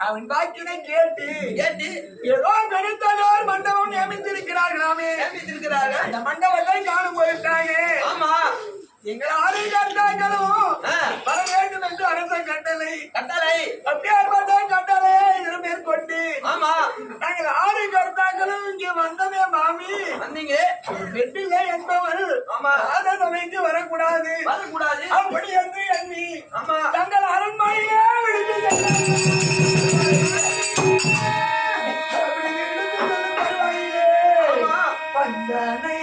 அவன் வாக்கினை கேட்டு ஏதோ பெருத்ததோர் மண்டபம் நியமித்திருக்கிறார்களாமே. அந்த மண்டபத்தை காணும் போயிருக்காங்க. எங்கள் ஆலை கட்டாக்களும் வர வேண்டும் என்று அரசன் கட்டளை அப்படியேற்பட்ட கட்டளையை இதில் மேற்கொண்டு நாங்கள் ஆலை கட்டாக்களும் இங்கே வந்தமே மாமி. வந்தீங்க வெற்றிலை என்பவர் ஆத சபைக்கு வரக்கூடாது அப்படி என்று எண்ணி தங்கள் அரண்மனையே பந்தனை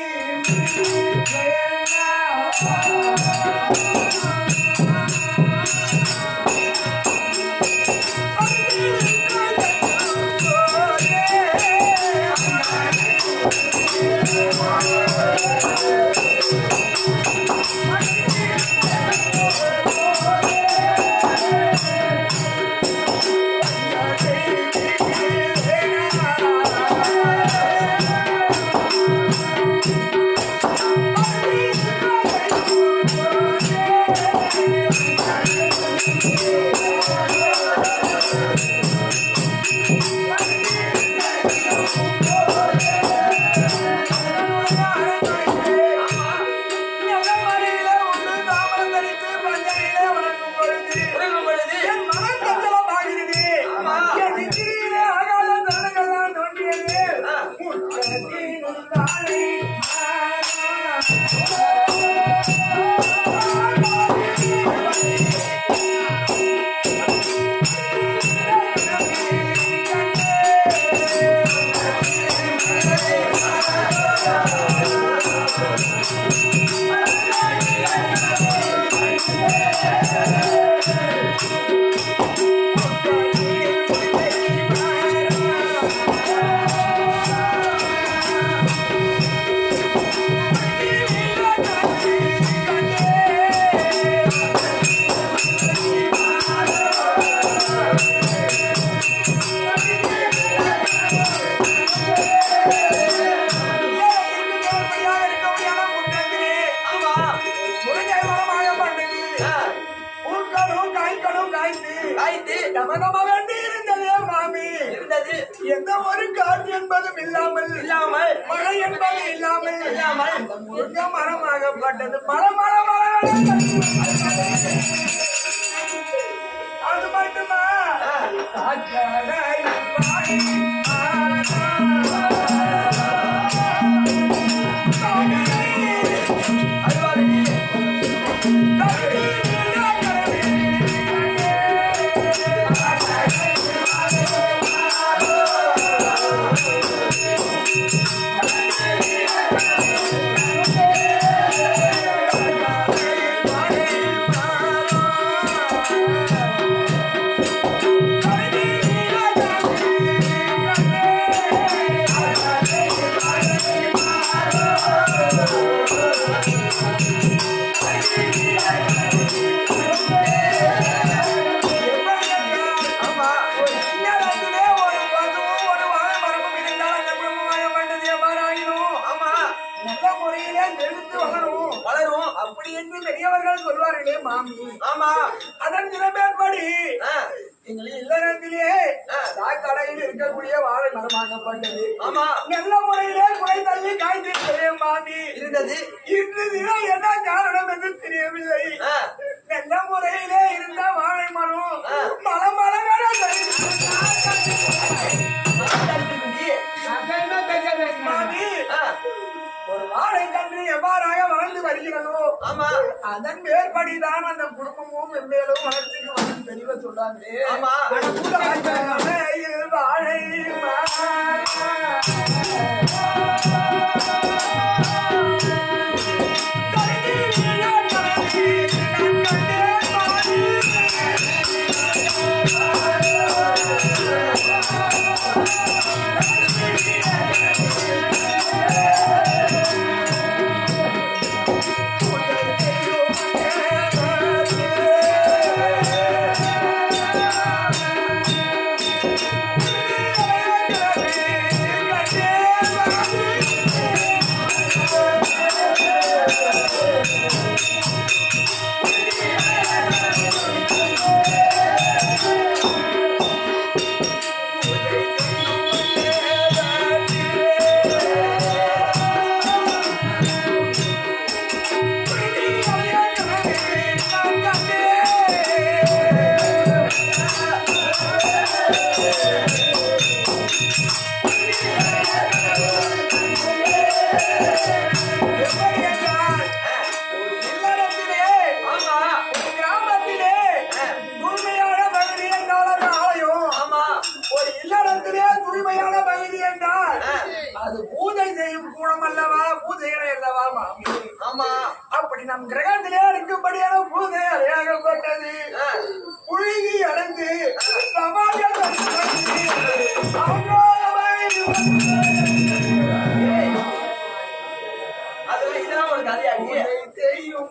எந்த ஒரு காற்று என்பதும் இல்லாமல் மழை என்பது இல்லாமல் முருங்க மரமாகப்பட்டது அது மட்டுமா அப்படி என்று பெரியவர்கள் சொல்வார்களே மாமி. ஆமா. அதன் நிலைமைப்படி எங்களின் இல்லறத்திலே கடையில் இருக்கக்கூடிய வாழை மரமாக்கப்பட்டது. ஆமா. நல்ல முறையிலே குறை தள்ளி காய்த்திருக்கிறே மாமி. இருந்தது. இன்று தினம் என்ன காரணம் என்று தெரியவில்லை. நல்ல முறையிலே இருந்த வாழை மரம் மலமலவென மாமி, ஒரு வாழை கன்று எவ்வாறாக வளர்ந்து வருகிறதோ அதன் மேற்படிதான் அந்த குடும்பமும் வெவ்வேறும் வளர்ச்சிக்கு வந்து தெளிவ சொல்றாங்களே. வாழை அப்படி நம் கிரகத்திலே இருக்கும்படியான பூதை அறையாகப்பட்டது. புழுகி அடைந்து இதெல்லாம் ஒரு கதையாடி செய்யும்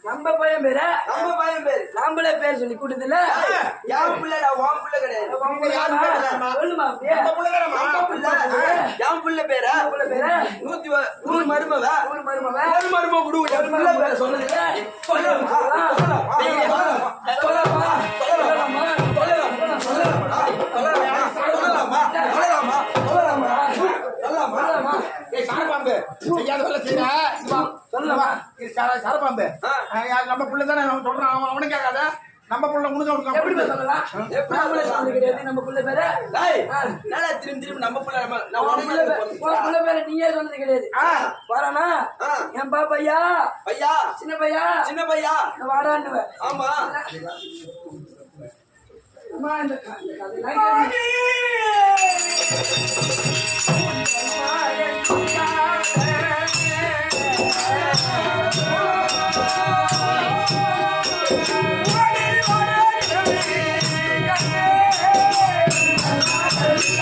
நம்ம பையன் பேரு நாமளே பேர் சொல்லி கூட்டத்துல யாரு பிள்ளைடா உன் பிள்ளை கிடையாது. என் பிள்ளை பேரா 100 மருமவ சொல்லுங்க சரப்பாம்பு நம்ம பிள்ளை தானே சொல்றான். அவனுக்கு கேட்காத நம்ம பிள்ளை உனக்கு எப்படி சொல்லலாம்? நம்ம பிள்ளை பேரு திரும்பி நம்ம பிள்ளை பிள்ளை பேரு நீயே சொன்னது கிடையாது. வரானா என் பையா பையா சின்ன பையா வாடான்னு. ஆமா Thank you.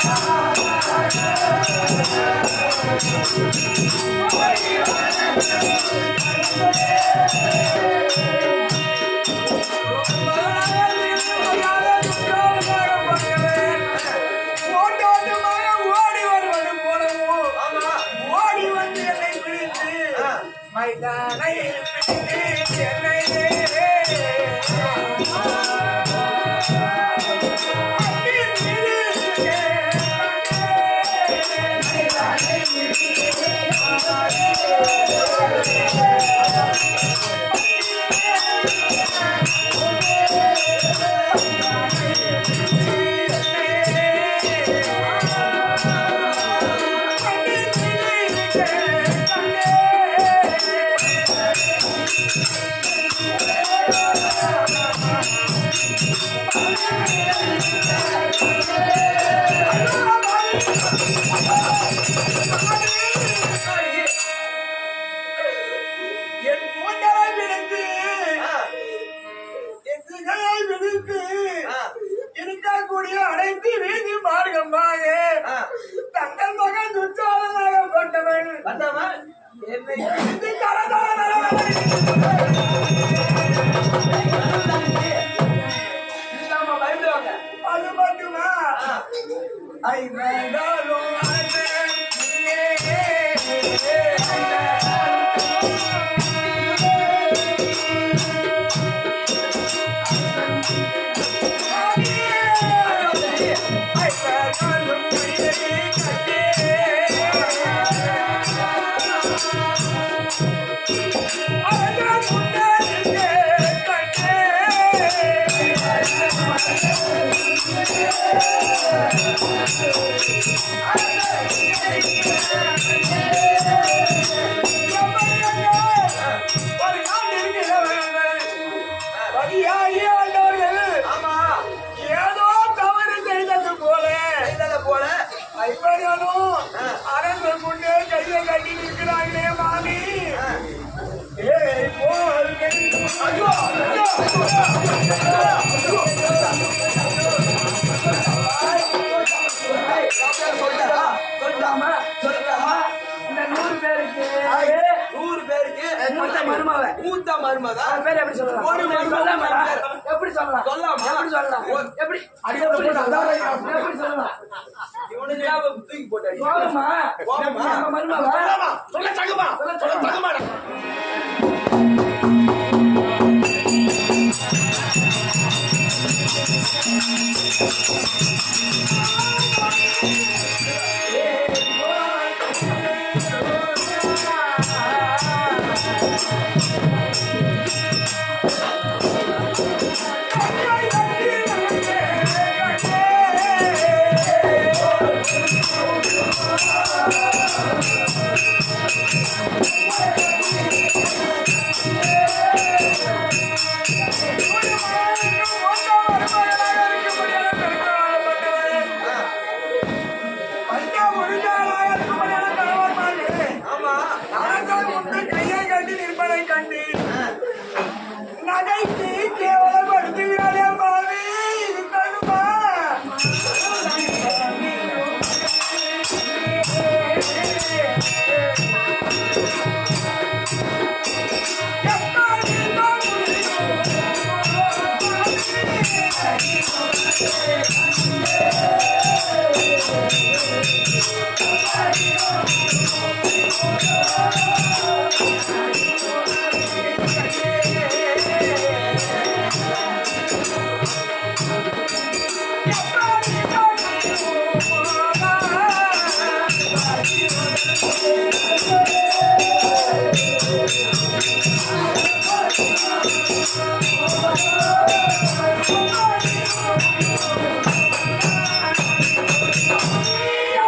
ஓடி வந்து என்னை பிடித்து மைதானை பிடித்து என்னை என் கூண்டலை விடுத்து என் திகையை விடுத்து இருக்கக்கூடிய அனைத்து வீதி மார்க்கமாக தங்கள் மகன் துச்சாதனாகப்பட்டவன் என்னை பிடித்து அது மட்டுமா ஐந்தாலும் ஏதோ தவறு செய்தது போல ஐவர்களும் அரசு முன்னே கையை கட்டி நிற்கிறாங்களே மாமி ஐயோ இந்த 100 பேருக்கு மூத்த மருமக பேர் எப்படி சொல்லலாம்? ஒரு மருமக எப்படி சொல்லலாம்? சொல்லாமா? எப்படி சொல்லலாம்? எப்படி எப்படி சொல்லலாம்? இவனுக்கு தூக்கி போட்டு அடி. கோவமா? கோவமா? நம்ம மருமக சொல்ல தகுமா